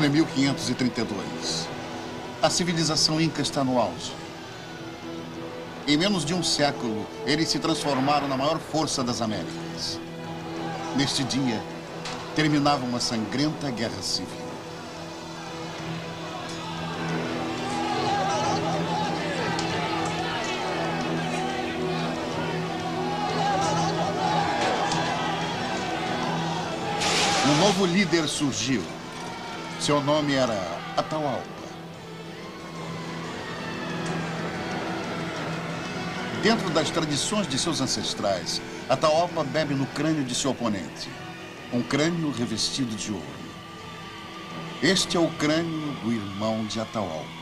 ano é 1532. A civilização inca está no auge. Em menos de um século, eles se transformaram na maior força das Américas. Neste dia, terminava uma sangrenta guerra civil. Um novo líder surgiu. Seu nome era Atahualpa. Dentro das tradições de seus ancestrais, Atahualpa bebe no crânio de seu oponente. Um crânio revestido de ouro. Este é o crânio do irmão de Atahualpa.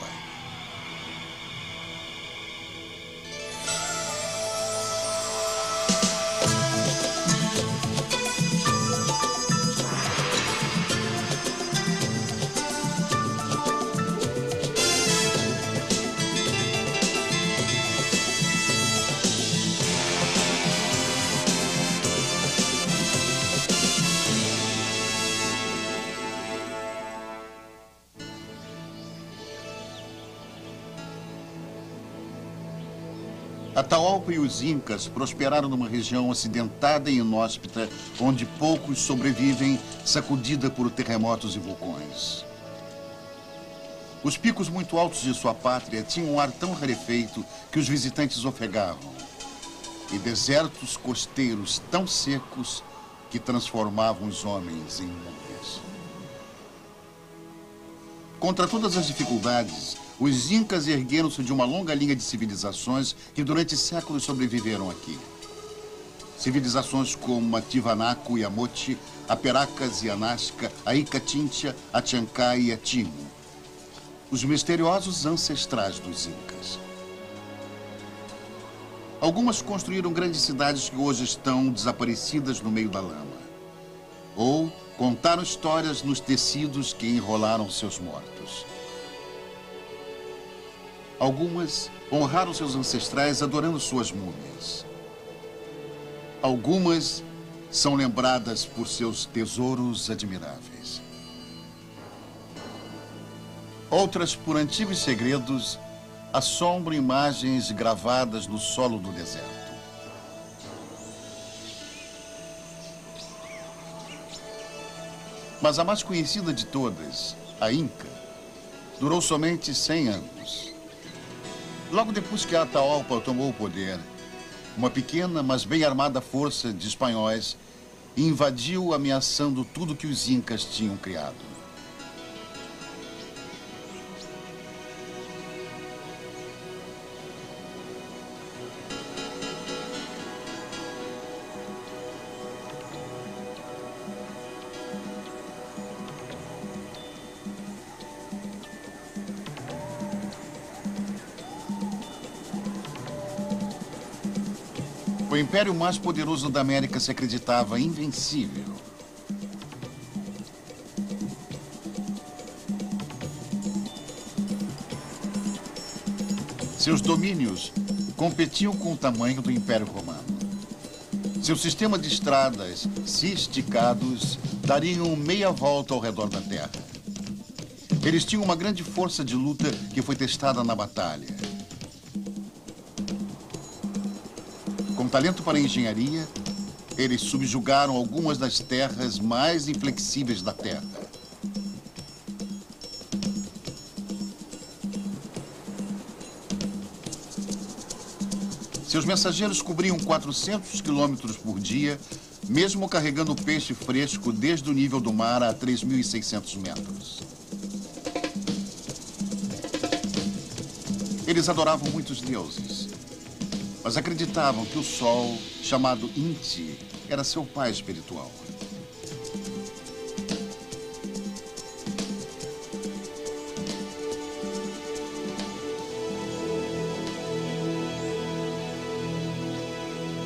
Atahualpa e os incas prosperaram numa região acidentada e inóspita, onde poucos sobrevivem, sacudida por terremotos e vulcões. Os picos muito altos de sua pátria tinham um ar tão rarefeito que os visitantes ofegavam. E desertos costeiros tão secos que transformavam os homens em múmias. Contra todas as dificuldades, os incas ergueram-se de uma longa linha de civilizações que durante séculos sobreviveram aqui. Civilizações como a Tiwanaku e a Moche, a Peracas e a Nazca, a Icatintia, a Chancay e a Timo. Os misteriosos ancestrais dos incas. Algumas construíram grandes cidades que hoje estão desaparecidas no meio da lama. Ou contaram histórias nos tecidos que enrolaram seus mortos. Algumas honraram seus ancestrais adorando suas múmias. Algumas são lembradas por seus tesouros admiráveis. Outras, por antigos segredos, assombram imagens gravadas no solo do deserto. Mas a mais conhecida de todas, a Inca, durou somente 100 anos. Logo depois que Atahualpa tomou o poder, uma pequena, mas bem armada força de espanhóis invadiu, ameaçando tudo que os incas tinham criado. O império mais poderoso da América se acreditava invencível. Seus domínios competiam com o tamanho do Império Romano. Seu sistema de estradas, se esticados, dariam meia volta ao redor da Terra. Eles tinham uma grande força de luta que foi testada na batalha. Com talento para a engenharia, eles subjugaram algumas das terras mais inflexíveis da Terra. Seus mensageiros cobriam 400 quilômetros por dia, mesmo carregando peixe fresco desde o nível do mar a 3.600 metros. Eles adoravam muitos deuses, mas acreditavam que o sol, chamado Inti, era seu pai espiritual.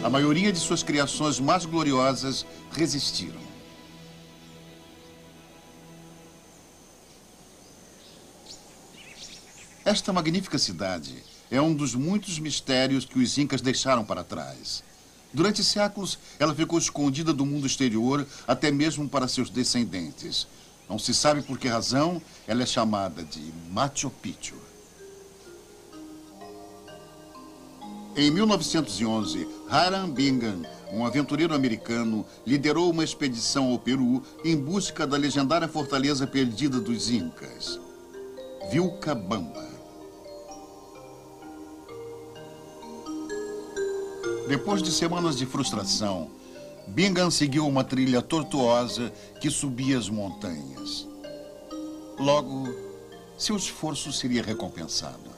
A maioria de suas criações mais gloriosas resistiram. Esta magnífica cidade é um dos muitos mistérios que os incas deixaram para trás. Durante séculos, ela ficou escondida do mundo exterior, até mesmo para seus descendentes. Não se sabe por que razão ela é chamada de Machu Picchu. Em 1911, Hiram Bingham, um aventureiro americano, liderou uma expedição ao Peru em busca da legendária fortaleza perdida dos Incas, Vilcabamba. Depois de semanas de frustração, Bingham seguiu uma trilha tortuosa que subia as montanhas. Logo, seu esforço seria recompensado.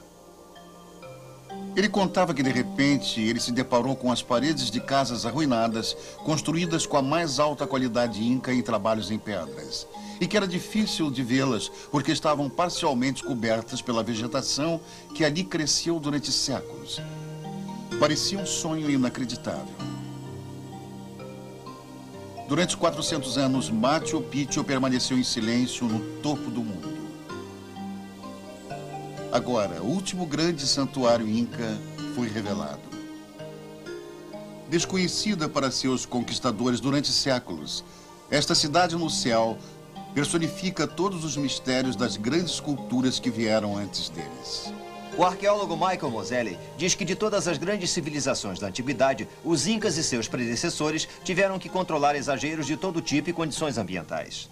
Ele contava que, de repente, ele se deparou com as paredes de casas arruinadas, construídas com a mais alta qualidade inca em trabalhos em pedras, e que era difícil de vê-las porque estavam parcialmente cobertas pela vegetação que ali cresceu durante séculos. Parecia um sonho inacreditável. Durante 400 anos, Machu Picchu permaneceu em silêncio no topo do mundo. Agora, o último grande santuário inca foi revelado. Desconhecida para seus conquistadores durante séculos, esta cidade no céu personifica todos os mistérios das grandes culturas que vieram antes deles. O arqueólogo Michael Moseley diz que de todas as grandes civilizações da antiguidade, os incas e seus predecessores tiveram que controlar exageros de todo tipo e condições ambientais.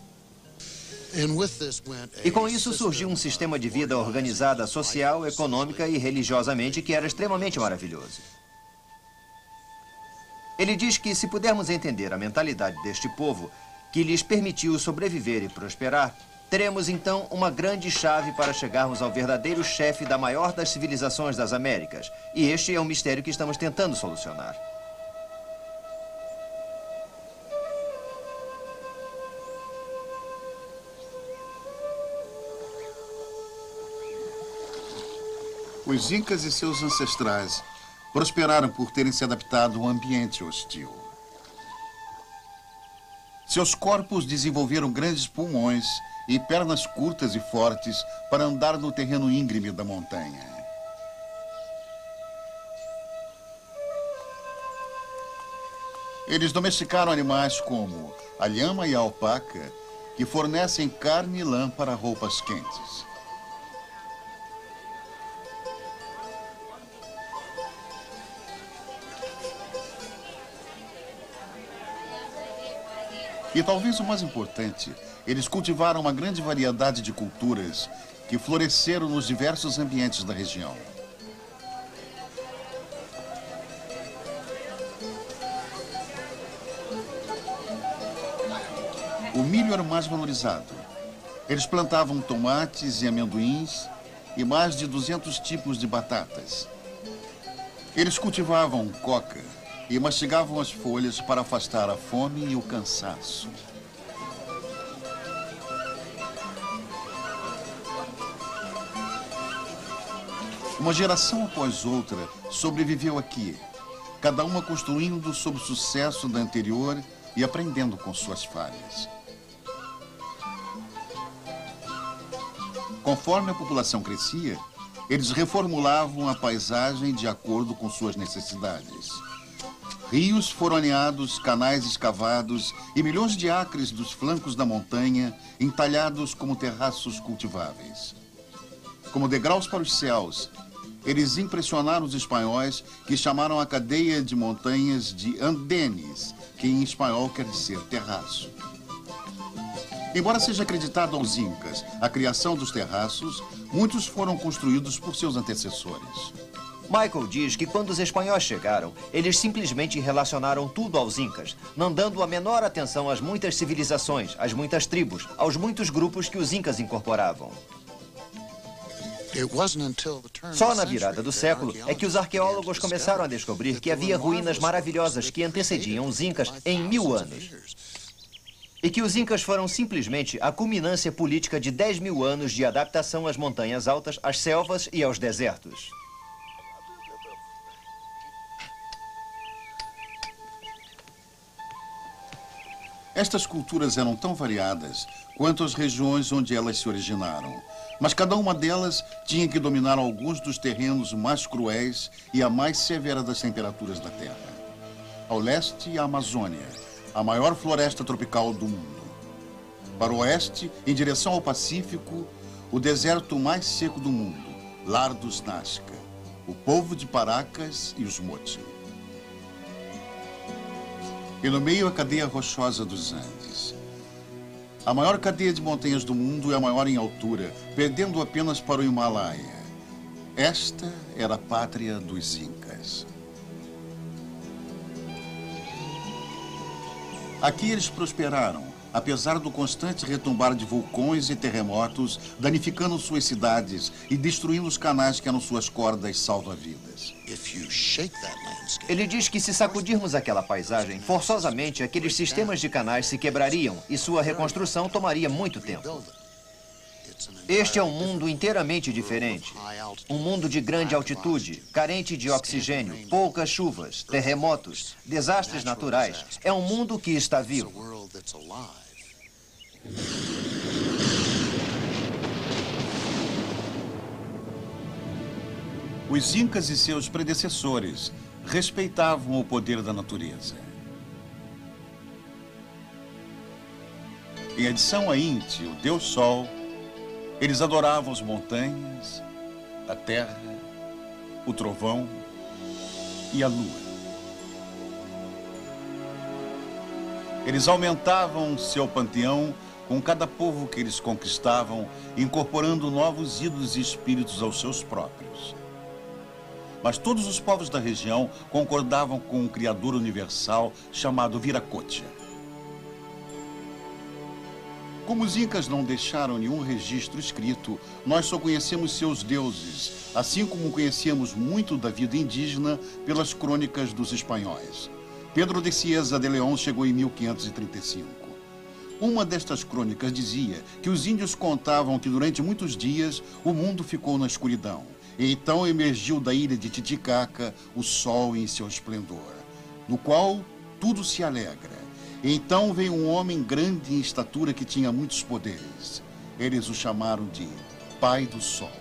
E com isso surgiu um sistema de vida organizada social, econômica e religiosamente que era extremamente maravilhoso. Ele diz que se pudermos entender a mentalidade deste povo, que lhes permitiu sobreviver e prosperar, teremos então uma grande chave para chegarmos ao verdadeiro chefe da maior das civilizações das Américas. E este é um mistério que estamos tentando solucionar. Os incas e seus ancestrais prosperaram por terem se adaptado a um ambiente hostil. Seus corpos desenvolveram grandes pulmões e pernas curtas e fortes para andar no terreno íngreme da montanha. Eles domesticaram animais como a lhama e a alpaca, que fornecem carne e lã para roupas quentes. E talvez o mais importante, eles cultivaram uma grande variedade de culturas que floresceram nos diversos ambientes da região. O milho era o mais valorizado. Eles plantavam tomates e amendoins e mais de 200 tipos de batatas. Eles cultivavam coca e mastigavam as folhas para afastar a fome e o cansaço. Uma geração após outra sobreviveu aqui, cada uma construindo sobre o sucesso da anterior e aprendendo com suas falhas. Conforme a população crescia, eles reformulavam a paisagem de acordo com suas necessidades. Rios foram aneados, canais escavados e milhões de acres dos flancos da montanha entalhados como terraços cultiváveis. Como degraus para os céus, eles impressionaram os espanhóis, que chamaram a cadeia de montanhas de andenes, que em espanhol quer dizer terraço. Embora seja acreditado aos incas a criação dos terraços, muitos foram construídos por seus antecessores. Michael diz que quando os espanhóis chegaram, eles simplesmente relacionaram tudo aos incas, não dando a menor atenção às muitas civilizações, às muitas tribos, aos muitos grupos que os incas incorporavam. Só na virada do século é que os arqueólogos começaram a descobrir que havia ruínas maravilhosas que antecediam os incas em 1000 anos. E que os incas foram simplesmente a culminância política de 10.000 anos de adaptação às montanhas altas, às selvas e aos desertos. Estas culturas eram tão variadas quanto as regiões onde elas se originaram, mas cada uma delas tinha que dominar alguns dos terrenos mais cruéis e a mais severa das temperaturas da Terra. Ao leste, a Amazônia, a maior floresta tropical do mundo. Para o oeste, em direção ao Pacífico, o deserto mais seco do mundo, lar dos Nazca, o povo de Paracas e os Moche. E no meio, a cadeia rochosa dos Andes. A maior cadeia de montanhas do mundo é a maior em altura, perdendo apenas para o Himalaia. Esta era a pátria dos Incas. Aqui eles prosperaram, apesar do constante retumbar de vulcões e terremotos, danificando suas cidades e destruindo os canais que eram suas cordas salva-vidas. Ele diz que se sacudirmos aquela paisagem, forçosamente aqueles sistemas de canais se quebrariam e sua reconstrução tomaria muito tempo. Este é um mundo inteiramente diferente. Um mundo de grande altitude, carente de oxigênio, poucas chuvas, terremotos, desastres naturais. É um mundo que está vivo. Os Incas e seus predecessores respeitavam o poder da natureza. Em adição a Inti, o Deus Sol, eles adoravam as montanhas, a terra, o trovão e a lua. Eles aumentavam seu panteão com cada povo que eles conquistavam, incorporando novos ídolos e espíritos aos seus próprios. Mas todos os povos da região concordavam com um Criador universal chamado Viracocha. Como os Incas não deixaram nenhum registro escrito, nós só conhecemos seus deuses, assim como conhecemos muito da vida indígena pelas crônicas dos espanhóis. Pedro de Cieza de León chegou em 1535. Uma destas crônicas dizia que os índios contavam que durante muitos dias o mundo ficou na escuridão, e então emergiu da ilha de Titicaca o sol em seu esplendor, no qual tudo se alegra. Então veio um homem grande em estatura que tinha muitos poderes. Eles o chamaram de Pai do Sol.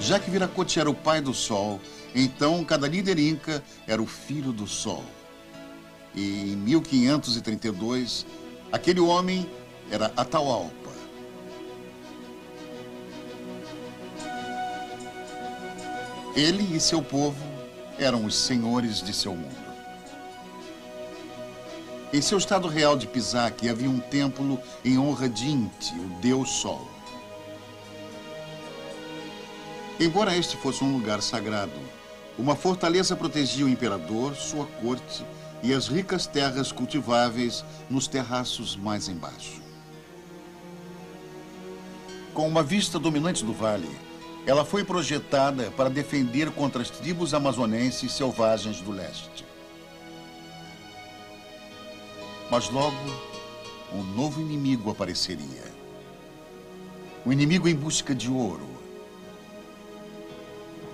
Já que Viracocha era o Pai do Sol, então cada líder inca era o Filho do Sol. E em 1532, aquele homem era Atahualpa. Ele e seu povo eram os senhores de seu mundo. Em seu estado real de Pisaque havia um templo em honra de Inti, o Deus Sol. Embora este fosse um lugar sagrado, uma fortaleza protegia o imperador, sua corte e as ricas terras cultiváveis nos terraços mais embaixo. Com uma vista dominante do vale, ela foi projetada para defender contra as tribos amazonenses selvagens do leste. Mas logo, um novo inimigo apareceria. Um inimigo em busca de ouro.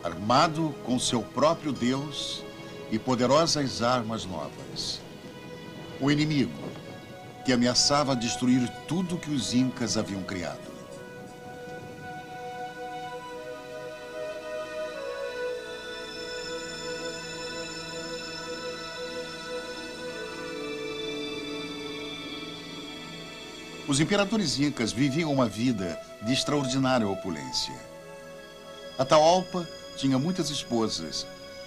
Armado com seu próprio Deus e poderosas armas novas. O inimigo que ameaçava destruir tudo que os Incas haviam criado. Os imperadores incas viviam uma vida de extraordinária opulência. Atahualpa tinha muitas esposas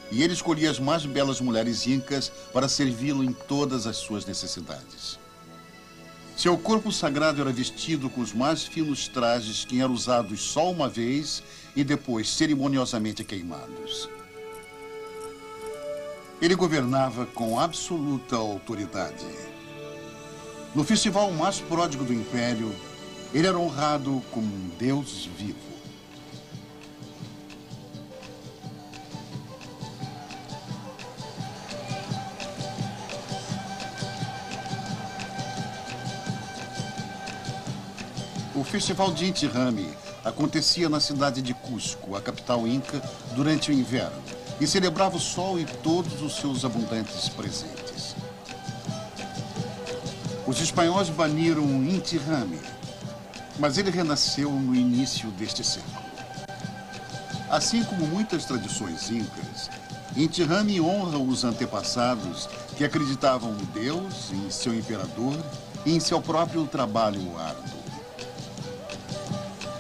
e ele escolhia as mais belas mulheres incas para servi-lo em todas as suas necessidades. Seu corpo sagrado era vestido com os mais finos trajes que eram usados só uma vez e depois cerimoniosamente queimados. Ele governava com absoluta autoridade. No festival mais pródigo do Império, ele era honrado como um deus vivo. O festival de Inti Raymi acontecia na cidade de Cusco, a capital inca, durante o inverno, e celebrava o sol e todos os seus abundantes presentes. Os espanhóis baniram Inti Raymi, mas ele renasceu no início deste século. Assim como muitas tradições incas, Inti-Rami honra os antepassados que acreditavam em Deus, em seu imperador e em seu próprio trabalho árduo.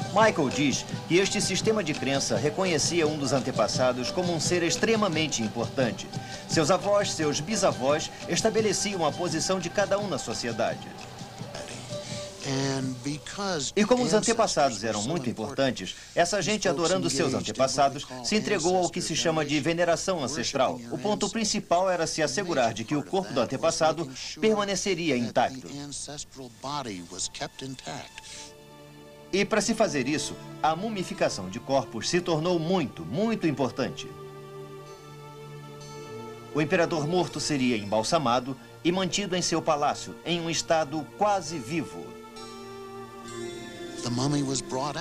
Michael diz que este sistema de crença reconhecia um dos antepassados como um ser extremamente importante. Seus avós, seus bisavós estabeleciam a posição de cada um na sociedade. E como os antepassados eram muito importantes, essa gente, adorando seus antepassados, se entregou ao que se chama de veneração ancestral. O ponto principal era se assegurar de que o corpo do antepassado permaneceria intacto. E para se fazer isso, a mumificação de corpos se tornou muito importante. O imperador morto seria embalsamado e mantido em seu palácio, em um estado quase vivo.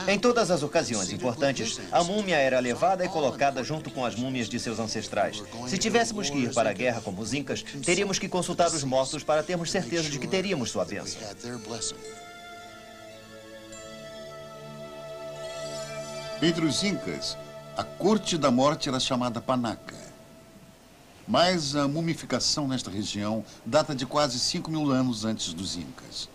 Em todas as ocasiões importantes, a múmia era levada e colocada junto com as múmias de seus ancestrais. Se tivéssemos que ir para a guerra como os incas, teríamos que consultar os mortos para termos certeza de que teríamos sua bênção. Entre os incas, a corte da morte era chamada Panaca. Mas a mumificação nesta região data de quase 5.000 anos antes dos incas.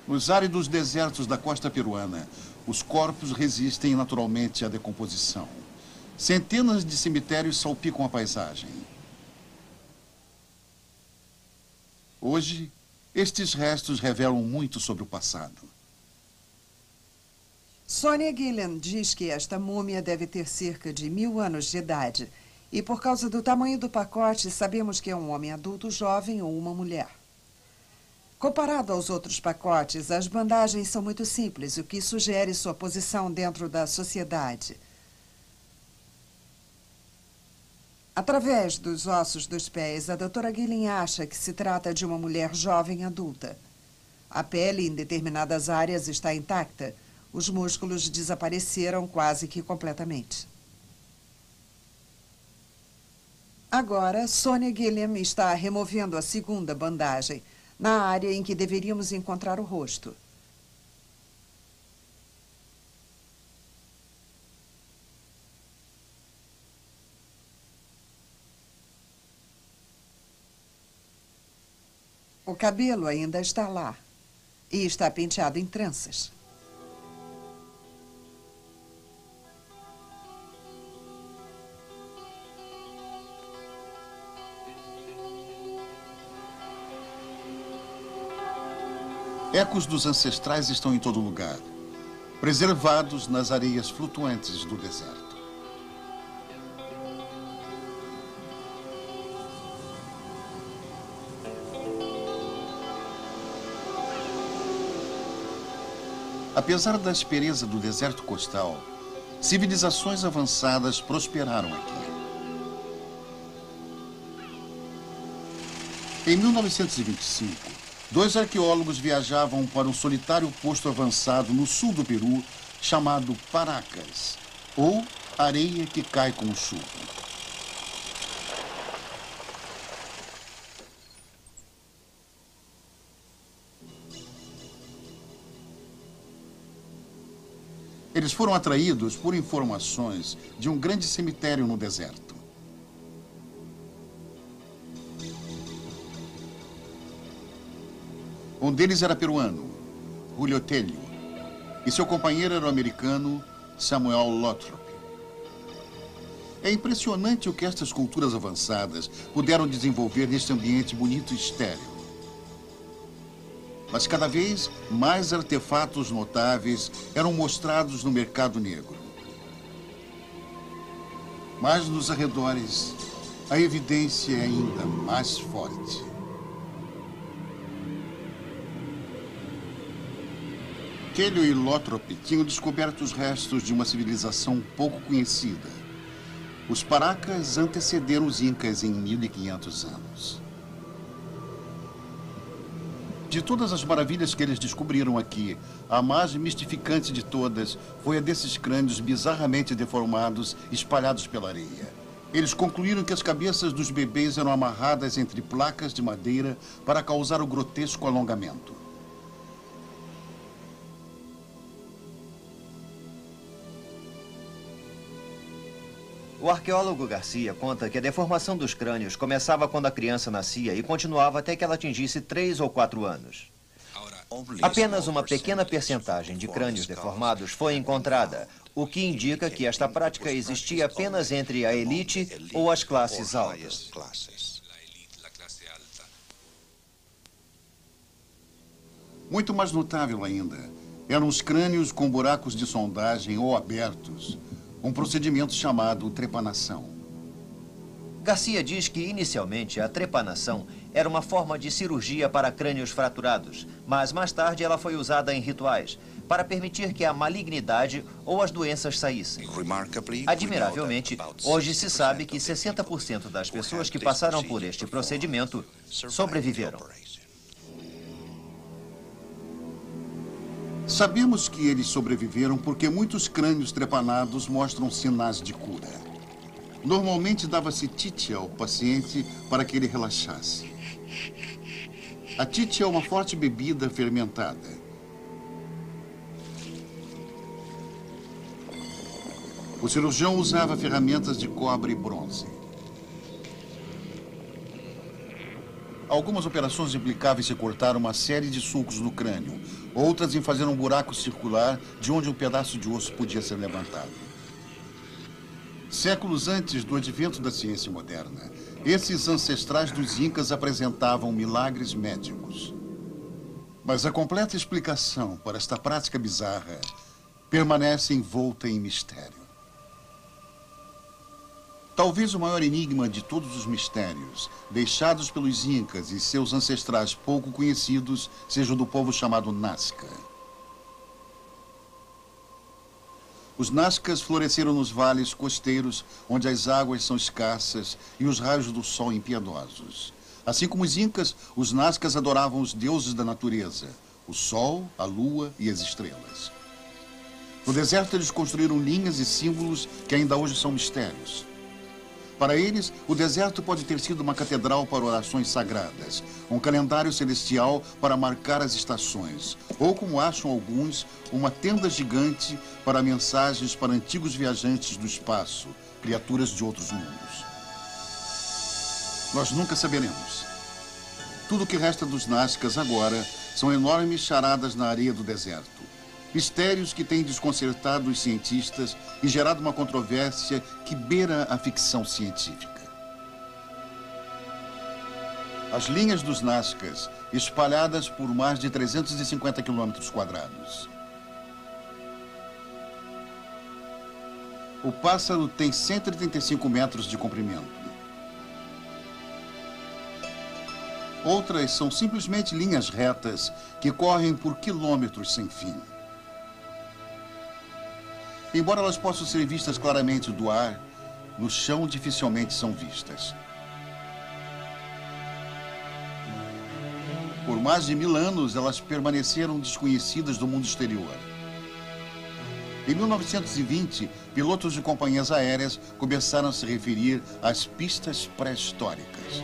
Nos áridos desertos da costa peruana, os corpos resistem naturalmente à decomposição. Centenas de cemitérios salpicam a paisagem. Hoje, estes restos revelam muito sobre o passado. Sonia Gilliam diz que esta múmia deve ter cerca de 1000 anos de idade. E por causa do tamanho do pacote, sabemos que é um homem adulto jovem ou uma mulher. Comparado aos outros pacotes, as bandagens são muito simples, o que sugere sua posição dentro da sociedade. Através dos ossos dos pés, a doutora Gilliam acha que se trata de uma mulher jovem adulta. A pele em determinadas áreas está intacta. Os músculos desapareceram quase que completamente. Agora, Sonia Gilliam está removendo a segunda bandagem, na área em que deveríamos encontrar o rosto. O cabelo ainda está lá e está penteado em tranças. Ecos dos ancestrais estão em todo lugar, preservados nas areias flutuantes do deserto. Apesar da aspereza do deserto costal, civilizações avançadas prosperaram aqui. Em 1925, 2 arqueólogos viajavam para um solitário posto avançado no sul do Peru, chamado Paracas, ou areia que cai com chuva. Eles foram atraídos por informações de um grande cemitério no deserto. Um deles era peruano, Julio Tello, e seu companheiro era o americano Samuel Lothrop. É impressionante o que estas culturas avançadas puderam desenvolver neste ambiente bonito e estéril. Mas cada vez mais artefatos notáveis eram mostrados no mercado negro. Mas nos arredores, a evidência é ainda mais forte. Tello e Lothrop tinham descoberto os restos de uma civilização pouco conhecida. Os Paracas antecederam os Incas em 1500 anos. De todas as maravilhas que eles descobriram aqui, a mais mistificante de todas foi a desses crânios bizarramente deformados espalhados pela areia. Eles concluíram que as cabeças dos bebês eram amarradas entre placas de madeira para causar o grotesco alongamento. O arqueólogo Garcia conta que a deformação dos crânios começava quando a criança nascia e continuava até que ela atingisse 3 ou 4 anos. Apenas uma pequena percentagem de crânios deformados foi encontrada, o que indica que esta prática existia apenas entre a elite ou as classes altas. Muito mais notável ainda, eram os crânios com buracos de sondagem ou abertos, um procedimento chamado trepanação. Garcia diz que, inicialmente, a trepanação era uma forma de cirurgia para crânios fraturados, mas mais tarde ela foi usada em rituais, para permitir que a malignidade ou as doenças saíssem. Admiravelmente, hoje se sabe que 60% das pessoas que passaram por este procedimento sobreviveram. Sabemos que eles sobreviveram porque muitos crânios trepanados mostram sinais de cura. Normalmente dava-se tite ao paciente para que ele relaxasse. A tite é uma forte bebida fermentada. O cirurgião usava ferramentas de cobre e bronze. Algumas operações implicavam em se cortar uma série de sulcos no crânio, outras em fazer um buraco circular de onde um pedaço de osso podia ser levantado. Séculos antes do advento da ciência moderna, esses ancestrais dos Incas apresentavam milagres médicos. Mas a completa explicação para esta prática bizarra permanece envolta em mistério. Talvez o maior enigma de todos os mistérios, deixados pelos Incas e seus ancestrais pouco conhecidos, seja o do povo chamado Nazca. Os Nazcas floresceram nos vales costeiros, onde as águas são escassas e os raios do sol impiedosos. Assim como os Incas, os Nazcas adoravam os deuses da natureza, o sol, a lua e as estrelas. No deserto, eles construíram linhas e símbolos que ainda hoje são mistérios. Para eles, o deserto pode ter sido uma catedral para orações sagradas, um calendário celestial para marcar as estações, ou, como acham alguns, uma tenda gigante para mensagens para antigos viajantes do espaço, criaturas de outros mundos. Nós nunca saberemos. Tudo o que resta dos Nazcas agora são enormes charadas na areia do deserto. Mistérios que têm desconcertado os cientistas e gerado uma controvérsia que beira a ficção científica. As linhas dos Nazcas, espalhadas por mais de 350 quilômetros quadrados. O pássaro tem 135 metros de comprimento. Outras são simplesmente linhas retas que correm por quilômetros sem fim. Embora elas possam ser vistas claramente do ar, no chão dificilmente são vistas. Por mais de 1000 anos, elas permaneceram desconhecidas do mundo exterior. Em 1920, pilotos de companhias aéreas começaram a se referir às pistas pré-históricas.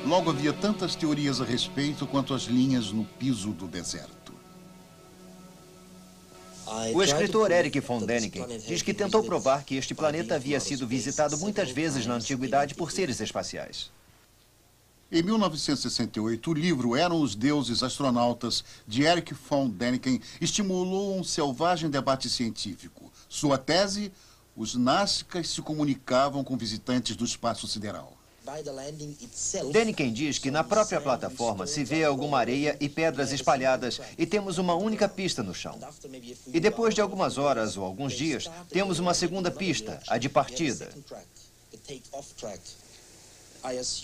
Logo, havia tantas teorias a respeito quanto as linhas no piso do deserto. O escritor Erich von Däniken diz que tentou provar que este planeta havia sido visitado muitas vezes na antiguidade por seres espaciais. Em 1968, o livro Eram os Deuses Astronautas, de Erich von Däniken, estimulou um selvagem debate científico. Sua tese: os Nazcas se comunicavam com visitantes do espaço sideral. Däniken diz que na própria plataforma se vê alguma areia e pedras espalhadas e temos uma única pista no chão. E depois de algumas horas ou alguns dias, temos uma segunda pista, a de partida.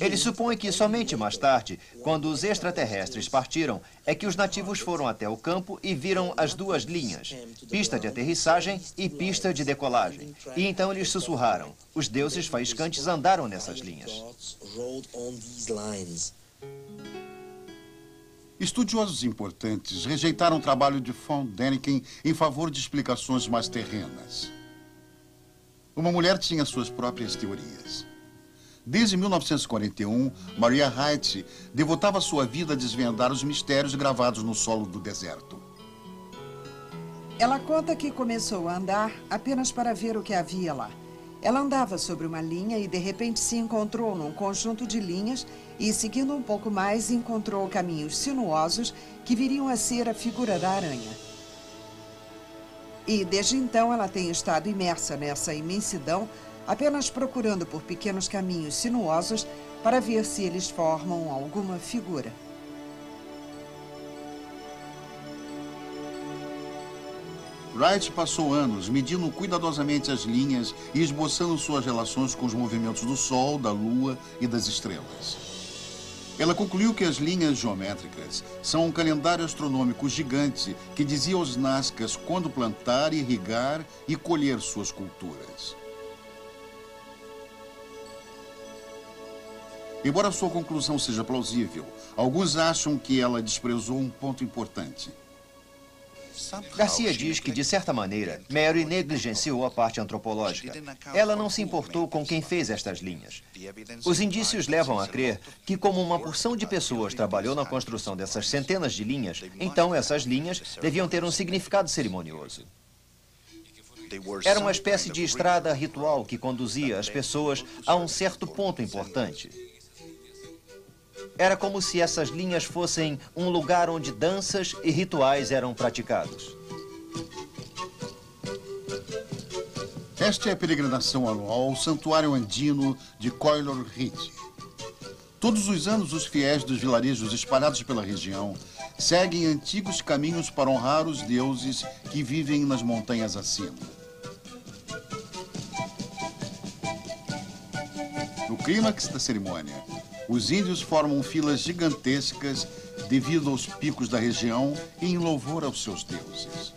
Ele supõe que somente mais tarde, quando os extraterrestres partiram, é que os nativos foram até o campo e viram as duas linhas, pista de aterrissagem e pista de decolagem. E então eles sussurraram. Os deuses faiscantes andaram nessas linhas. Estudiosos importantes rejeitaram o trabalho de von Däniken em favor de explicações mais terrenas. Uma mulher tinha suas próprias teorias. Desde 1941, Maria Haidt devotava sua vida a desvendar os mistérios gravados no solo do deserto. Ela conta que começou a andar apenas para ver o que havia lá. Ela andava sobre uma linha e, de repente, se encontrou num conjunto de linhas e, seguindo um pouco mais, encontrou caminhos sinuosos que viriam a ser a figura da aranha. E, desde então, ela tem estado imersa nessa imensidão, apenas procurando por pequenos caminhos sinuosos para ver se eles formam alguma figura. Wright passou anos medindo cuidadosamente as linhas e esboçando suas relações com os movimentos do Sol, da Lua e das estrelas. Ela concluiu que as linhas geométricas são um calendário astronômico gigante que dizia aos Nazcas quando plantar, irrigar e colher suas culturas. Embora sua conclusão seja plausível, alguns acham que ela desprezou um ponto importante. Garcia diz que, de certa maneira, Mary negligenciou a parte antropológica. Ela não se importou com quem fez estas linhas. Os indícios levam a crer que, como uma porção de pessoas trabalhou na construção dessas centenas de linhas, então essas linhas deviam ter um significado cerimonioso. Era uma espécie de estrada ritual que conduzia as pessoas a um certo ponto importante. Era como se essas linhas fossem um lugar onde danças e rituais eram praticados. Esta é a peregrinação anual ao Santuário Andino de Coilor Ridge. Todos os anos, os fiéis dos vilarejos espalhados pela região seguem antigos caminhos para honrar os deuses que vivem nas montanhas acima. No clímax da cerimônia, os índios formam filas gigantescas devido aos picos da região e em louvor aos seus deuses.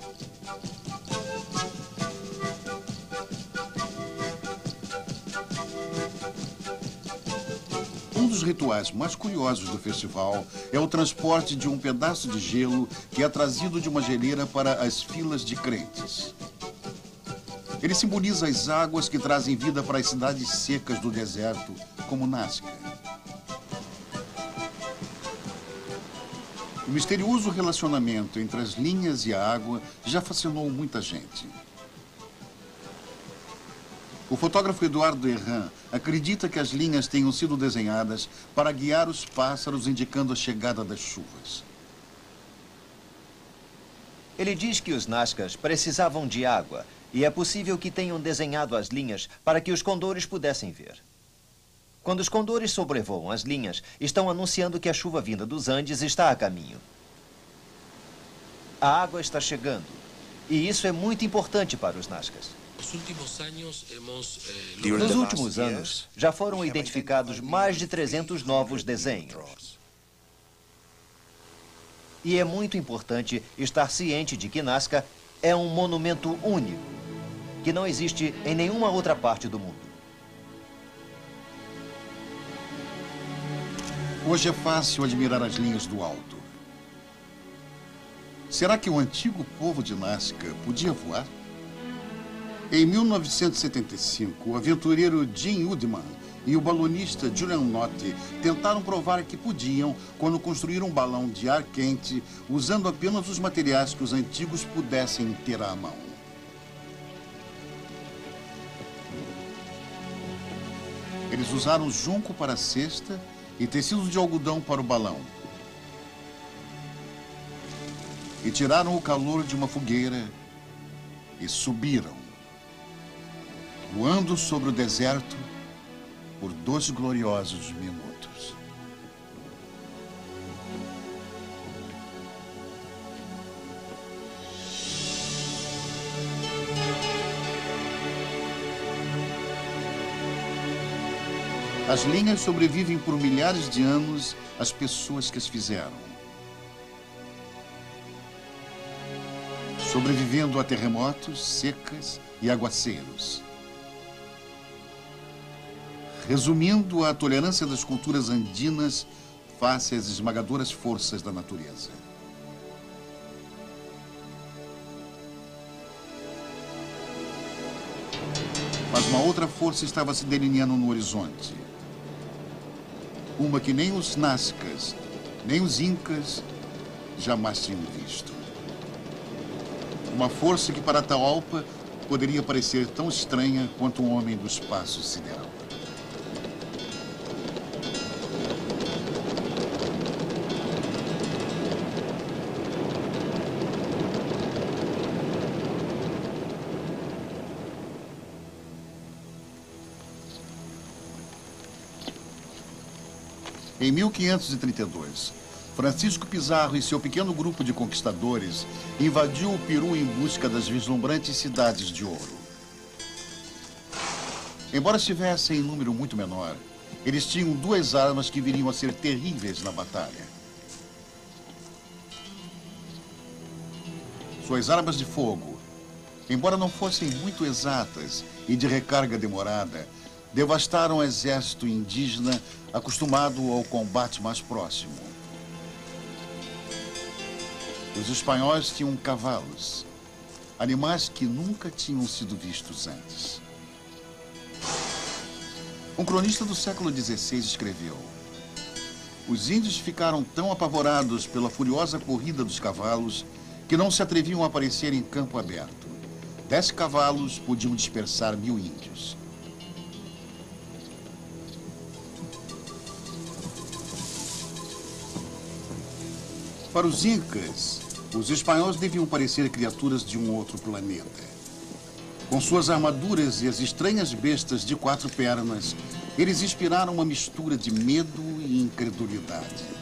Um dos rituais mais curiosos do festival é o transporte de um pedaço de gelo que é trazido de uma geleira para as filas de crentes. Ele simboliza as águas que trazem vida para as cidades secas do deserto, como Nazca. O misterioso relacionamento entre as linhas e a água já fascinou muita gente. O fotógrafo Eduardo Erran acredita que as linhas tenham sido desenhadas para guiar os pássaros, indicando a chegada das chuvas. Ele diz que os Nazcas precisavam de água e é possível que tenham desenhado as linhas para que os condores pudessem ver. Quando os condores sobrevoam as linhas, estão anunciando que a chuva vinda dos Andes está a caminho. A água está chegando, e isso é muito importante para os Nazcas. Nos últimos anos, já foram identificados mais de 300 novos desenhos. E é muito importante estar ciente de que Nazca é um monumento único, que não existe em nenhuma outra parte do mundo. Hoje é fácil admirar as linhas do alto. Será que o antigo povo de Nazca podia voar? Em 1975, o aventureiro Jim Woodman e o balonista Julian Notti tentaram provar que podiam quando construíram um balão de ar quente usando apenas os materiais que os antigos pudessem ter à mão. Eles usaram junco para a cesta e tecido de algodão para o balão. E tiraram o calor de uma fogueira e subiram, voando sobre o deserto por 2 gloriosos minutos. As linhas sobrevivem por milhares de anos às pessoas que as fizeram. Sobrevivendo a terremotos, secas e aguaceiros. Resumindo a tolerância das culturas andinas face às esmagadoras forças da natureza. Mas uma outra força estava se delineando no horizonte. uma que nem os nazcas, nem os incas jamais tinham visto. Uma força que para Atahualpa poderia parecer tão estranha quanto um homem do espaço sideral. Em 1532, Francisco Pizarro e seu pequeno grupo de conquistadores invadiu o Peru em busca das vislumbrantes cidades de ouro. Embora estivessem em número muito menor, eles tinham duas armas que viriam a ser terríveis na batalha. Suas armas de fogo, embora não fossem muito exatas e de recarga demorada, devastaram o exército indígena acostumado ao combate mais próximo. Os espanhóis tinham cavalos, animais que nunca tinham sido vistos antes. Um cronista do século XVI escreveu: os índios ficaram tão apavorados pela furiosa corrida dos cavalos que não se atreviam a aparecer em campo aberto. 10 cavalos podiam dispersar 1000 índios. Para os incas, os espanhóis deviam parecer criaturas de um outro planeta. Com suas armaduras e as estranhas bestas de 4 pernas, eles inspiraram uma mistura de medo e incredulidade.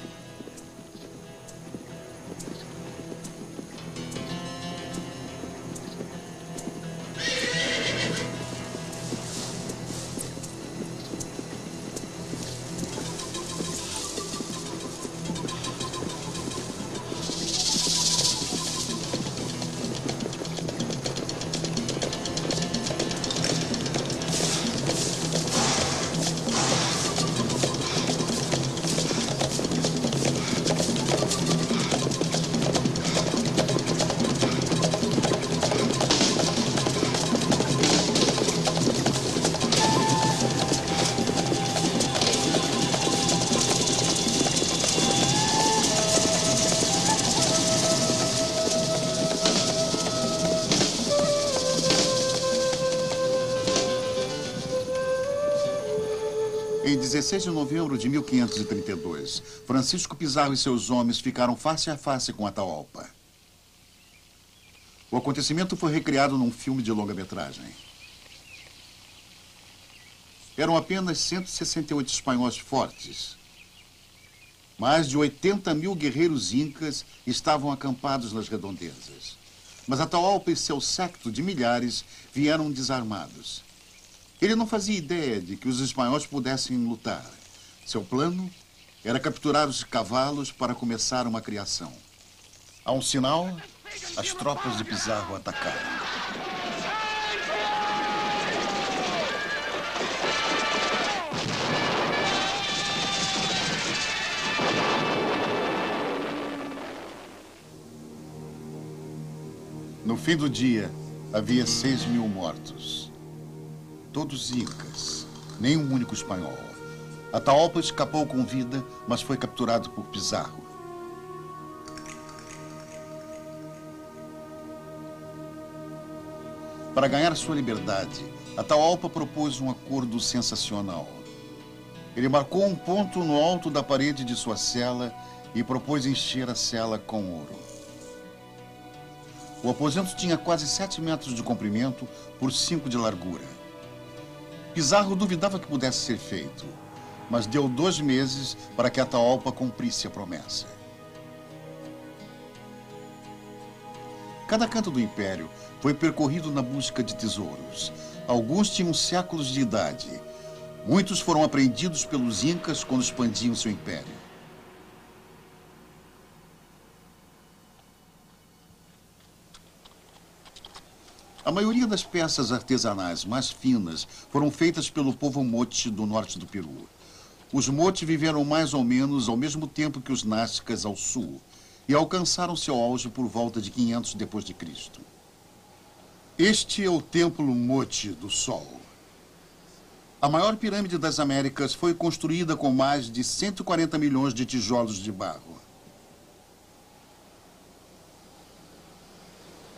Em 16 de novembro de 1532, Francisco Pizarro e seus homens ficaram face a face com Atahualpa. O acontecimento foi recriado num filme de longa-metragem. Eram apenas 168 espanhóis fortes. Mais de 80.000 guerreiros incas estavam acampados nas redondezas. Mas Atahualpa e seu séquito de milhares vieram desarmados. Ele não fazia ideia de que os espanhóis pudessem lutar. Seu plano era capturar os cavalos para começar uma criação. A um sinal, as tropas de Pizarro atacaram. No fim do dia, havia 6.000 mortos. Todos incas, nem um único espanhol. Atahualpa escapou com vida, mas foi capturado por Pizarro. Para ganhar sua liberdade, Atahualpa propôs um acordo sensacional. Ele marcou um ponto no alto da parede de sua cela e propôs encher a cela com ouro. O aposento tinha quase 7 metros de comprimento por 5 de largura. Pizarro duvidava que pudesse ser feito, mas deu 2 meses para que Atahualpa cumprisse a promessa. Cada canto do império foi percorrido na busca de tesouros. Alguns tinham séculos de idade. Muitos foram apreendidos pelos incas quando expandiam seu império. A maioria das peças artesanais mais finas foram feitas pelo povo moche do norte do Peru. Os moche viveram mais ou menos ao mesmo tempo que os nazcas ao sul e alcançaram seu auge por volta de 500 depois de Cristo. Este é o templo moche do Sol. A maior pirâmide das Américas foi construída com mais de 140 milhões de tijolos de barro.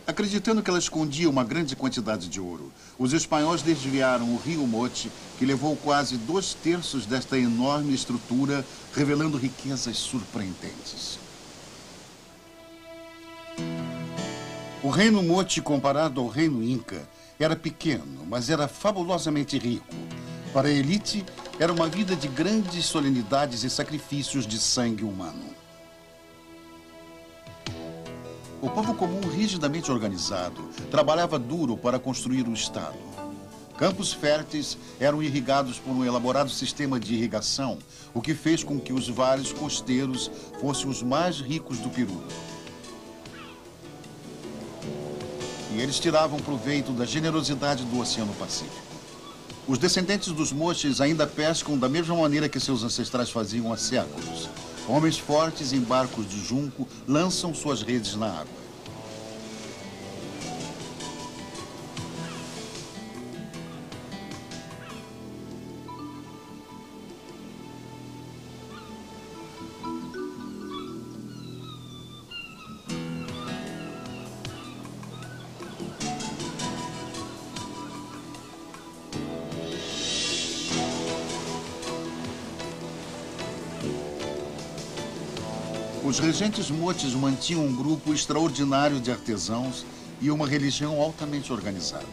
Acreditando que ela escondia uma grande quantidade de ouro, os espanhóis desviaram o rio Moche, que levou quase 2/3 desta enorme estrutura, revelando riquezas surpreendentes. O reino Moche, comparado ao reino Inca, era pequeno, mas era fabulosamente rico. Para a elite, era uma vida de grandes solenidades e sacrifícios de sangue humano. O povo comum, rigidamente organizado, trabalhava duro para construir o Estado. Campos férteis eram irrigados por um elaborado sistema de irrigação, o que fez com que os vales costeiros fossem os mais ricos do Peru. E eles tiravam proveito da generosidade do Oceano Pacífico. Os descendentes dos Moches ainda pescam da mesma maneira que seus ancestrais faziam há séculos. Homens fortes em barcos de junco lançam suas redes na água. Os regentes Moches mantinham um grupo extraordinário de artesãos e uma religião altamente organizada.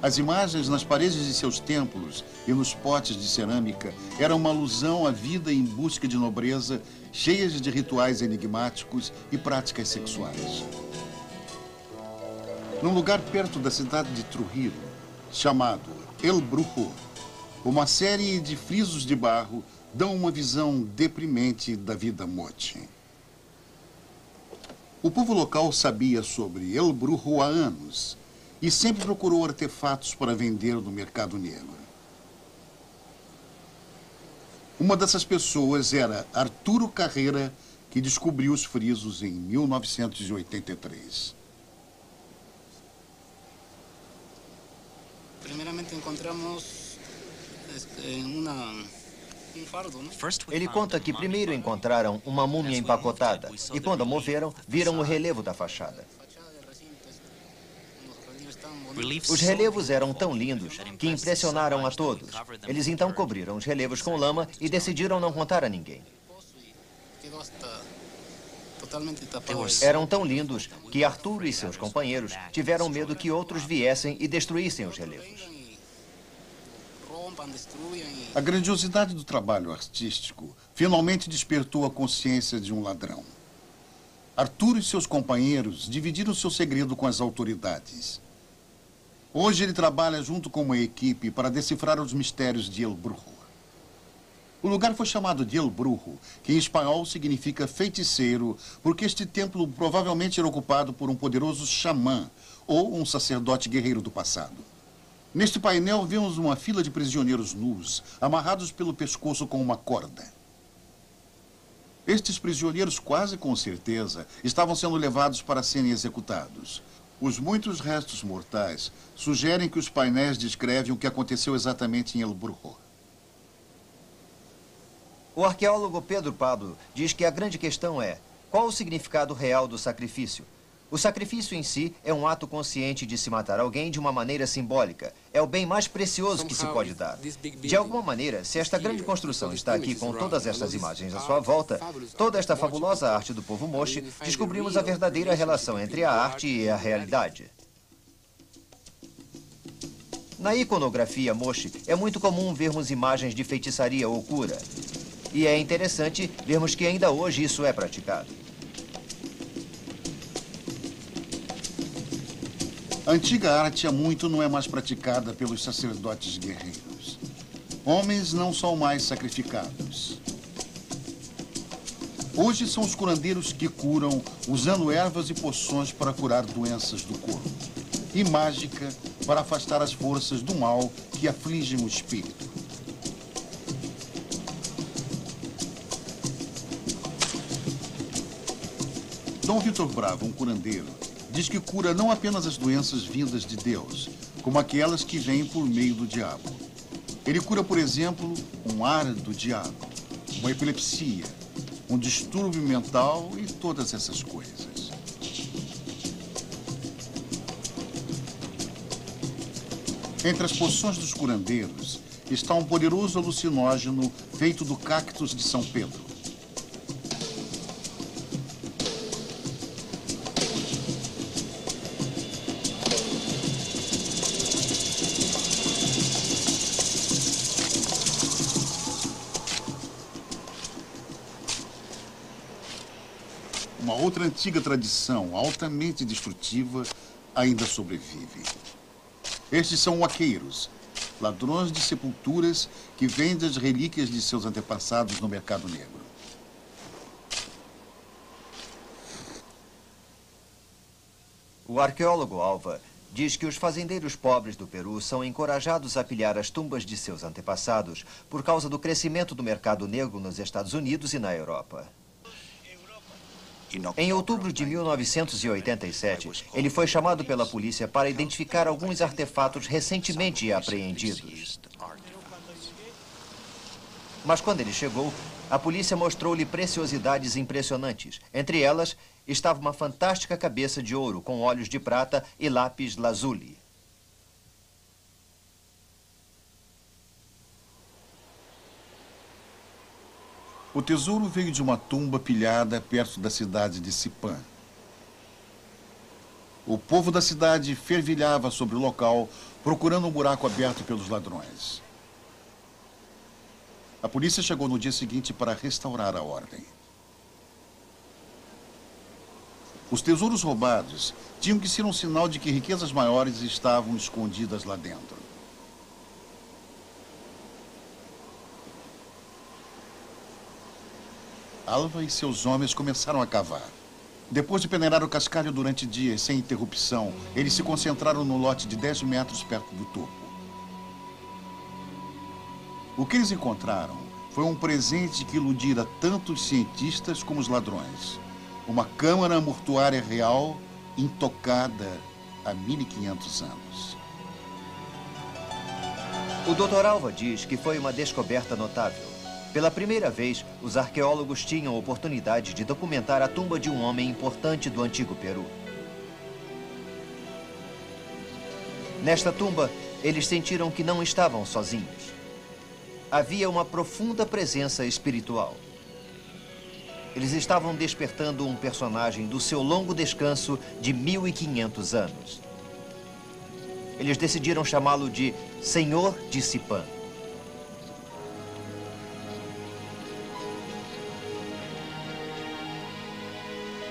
As imagens nas paredes de seus templos e nos potes de cerâmica eram uma alusão à vida em busca de nobreza, cheias de rituais enigmáticos e práticas sexuais. Num lugar perto da cidade de Trujillo, chamado El Brujo, uma série de frisos de barro dão uma visão deprimente da vida Moche. O povo local sabia sobre El Brujo há anos e sempre procurou artefatos para vender no mercado negro. Uma dessas pessoas era Arturo Carrera, que descobriu os frisos em 1983. Primeiramente encontramos Ele conta que primeiro encontraram uma múmia empacotada e, quando a moveram, viram o relevo da fachada. Os relevos eram tão lindos que impressionaram a todos. Eles então cobriram os relevos com lama e decidiram não contar a ninguém. Eram tão lindos que Arturo e seus companheiros tiveram medo que outros viessem e destruíssem os relevos. A grandiosidade do trabalho artístico finalmente despertou a consciência de um ladrão. Arturo e seus companheiros dividiram seu segredo com as autoridades. Hoje ele trabalha junto com uma equipe para decifrar os mistérios de El Brujo. O lugar foi chamado de El Brujo, que em espanhol significa feiticeiro, porque este templo provavelmente era ocupado por um poderoso xamã ou um sacerdote guerreiro do passado. Neste painel vemos uma fila de prisioneiros nus, amarrados pelo pescoço com uma corda. Estes prisioneiros, quase com certeza, estavam sendo levados para serem executados. Os muitos restos mortais sugerem que os painéis descrevem o que aconteceu exatamente em El Brujo. O arqueólogo Pedro Pablo diz que a grande questão é: qual o significado real do sacrifício? O sacrifício em si é um ato consciente de se matar alguém de uma maneira simbólica. É o bem mais precioso que se pode dar. De alguma maneira, se esta grande construção está aqui com todas estas imagens à sua volta, toda esta fabulosa arte do povo Moche, descobrimos a verdadeira relação entre a arte e a realidade. Na iconografia Moche, é muito comum vermos imagens de feitiçaria ou cura. E é interessante vermos que ainda hoje isso é praticado. A antiga arte há muito não é mais praticada pelos sacerdotes guerreiros. Homens não são mais sacrificados. Hoje são os curandeiros que curam usando ervas e poções para curar doenças do corpo. E mágica para afastar as forças do mal que afligem o espírito. Dom Vitor Bravo, um curandeiro, diz que cura não apenas as doenças vindas de Deus, como aquelas que vêm por meio do diabo. Ele cura, por exemplo, um ar do diabo, uma epilepsia, um distúrbio mental e todas essas coisas. Entre as poções dos curandeiros está um poderoso alucinógeno feito do cactus de São Pedro. Uma outra antiga tradição, altamente destrutiva, ainda sobrevive. Estes são huaqueiros, ladrões de sepulturas que vendem as relíquias de seus antepassados no mercado negro. O arqueólogo Alva diz que os fazendeiros pobres do Peru são encorajados a pilhar as tumbas de seus antepassados por causa do crescimento do mercado negro nos Estados Unidos e na Europa. Em outubro de 1987, ele foi chamado pela polícia para identificar alguns artefatos recentemente apreendidos. Mas quando ele chegou, a polícia mostrou-lhe preciosidades impressionantes. Entre elas, estava uma fantástica cabeça de ouro com olhos de prata e lápis lazuli. O tesouro veio de uma tumba pilhada perto da cidade de Sipã. O povo da cidade fervilhava sobre o local, procurando um buraco aberto pelos ladrões. A polícia chegou no dia seguinte para restaurar a ordem. Os tesouros roubados tinham que ser um sinal de que riquezas maiores estavam escondidas lá dentro. Alva e seus homens começaram a cavar. Depois de peneirar o cascalho durante dias sem interrupção, eles se concentraram no lote de 10 metros perto do topo. O que eles encontraram foi um presente que iludira tanto os cientistas como os ladrões. Uma câmara mortuária real intocada há 1500 anos. O Dr. Alva diz que foi uma descoberta notável. Pela primeira vez, os arqueólogos tinham a oportunidade de documentar a tumba de um homem importante do antigo Peru. Nesta tumba, eles sentiram que não estavam sozinhos. Havia uma profunda presença espiritual. Eles estavam despertando um personagem do seu longo descanso de 1500 anos. Eles decidiram chamá-lo de Senhor de Sipã.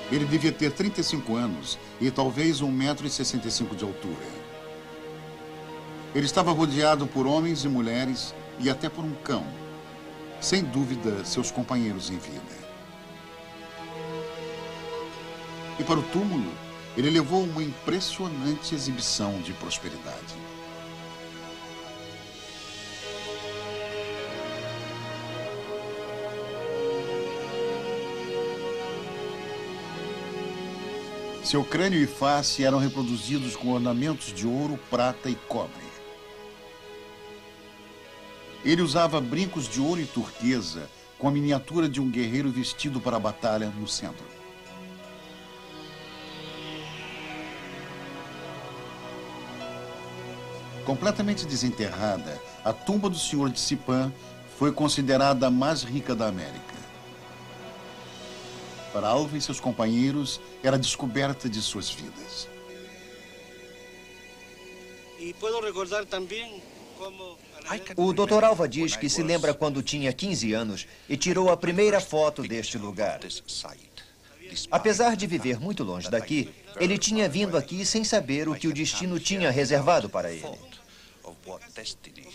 Ele devia ter 35 anos e talvez 1,65 m de altura. Ele estava rodeado por homens e mulheres e até por um cão. Sem dúvida, seus companheiros em vida. E para o túmulo, ele levou uma impressionante exibição de prosperidade. Seu crânio e face eram reproduzidos com ornamentos de ouro, prata e cobre. Ele usava brincos de ouro e turquesa com a miniatura de um guerreiro vestido para a batalha no centro. Completamente desenterrada, a tumba do Senhor de Sipã foi considerada a mais rica da América. Para Alva e seus companheiros, era a descoberta de suas vidas. O Dr. Alva diz que se lembra quando tinha 15 anos e tirou a primeira foto deste lugar. Apesar de viver muito longe daqui, ele tinha vindo aqui sem saber o que o destino tinha reservado para ele.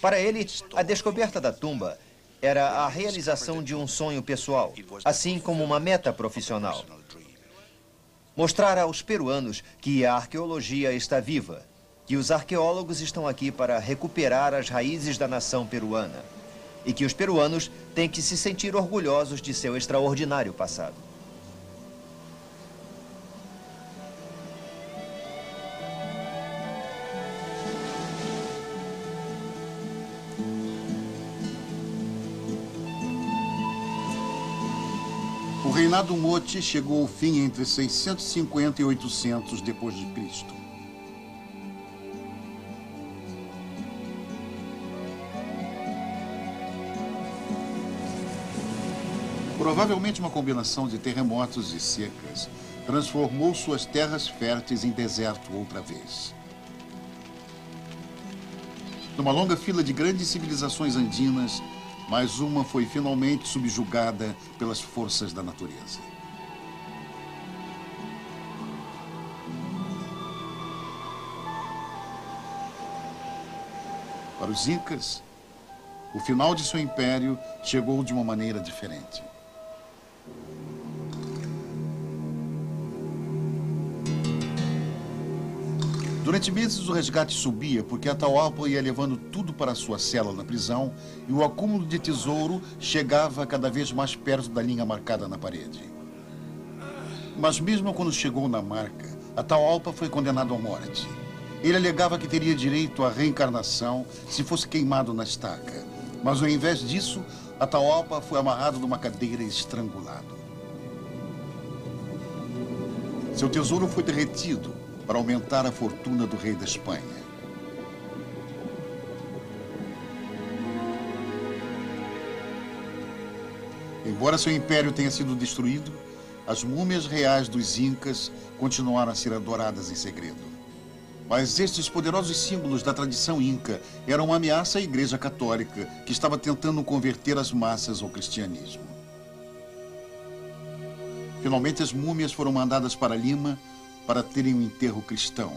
Para ele, a descoberta da tumba era a realização de um sonho pessoal, assim como uma meta profissional. Mostrar aos peruanos que a arqueologia está viva, que os arqueólogos estão aqui para recuperar as raízes da nação peruana e que os peruanos têm que se sentir orgulhosos de seu extraordinário passado. reinado Moche chegou ao fim entre 650 e 800 depois de Cristo. Provavelmente uma combinação de terremotos e secas transformou suas terras férteis em deserto outra vez. Numa longa fila de grandes civilizações andinas, mais uma foi finalmente subjugada pelas forças da natureza. Para os Incas, o final de seu império chegou de uma maneira diferente. Durante meses o resgate subia porque Atahualpa ia levando tudo para sua cela na prisão e o acúmulo de tesouro chegava cada vez mais perto da linha marcada na parede. Mas mesmo quando chegou na marca, Atahualpa foi condenado à morte. Ele alegava que teria direito à reencarnação se fosse queimado na estaca. Mas ao invés disso, Atahualpa foi amarrado numa cadeira e estrangulado. Seu tesouro foi derretido para aumentar a fortuna do rei da Espanha. Embora seu império tenha sido destruído, as múmias reais dos Incas continuaram a ser adoradas em segredo. Mas estes poderosos símbolos da tradição Inca eram uma ameaça à Igreja Católica, que estava tentando converter as massas ao cristianismo. Finalmente, as múmias foram mandadas para Lima para terem um enterro cristão,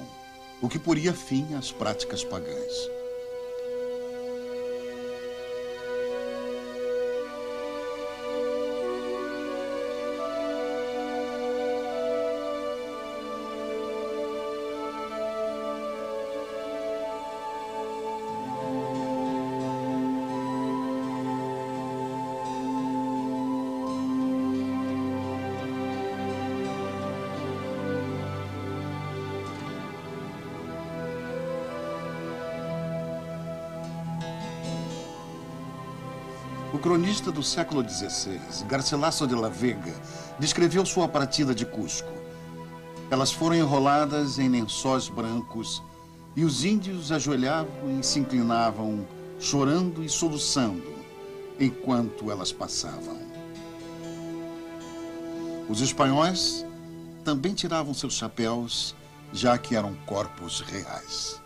o que poria fim às práticas pagãs. O cronista do século XVI, Garcilaso de la Vega, descreveu sua partida de Cusco. Elas foram enroladas em lençóis brancos e os índios ajoelhavam e se inclinavam, chorando e soluçando, enquanto elas passavam. Os espanhóis também tiravam seus chapéus, já que eram corpos reais.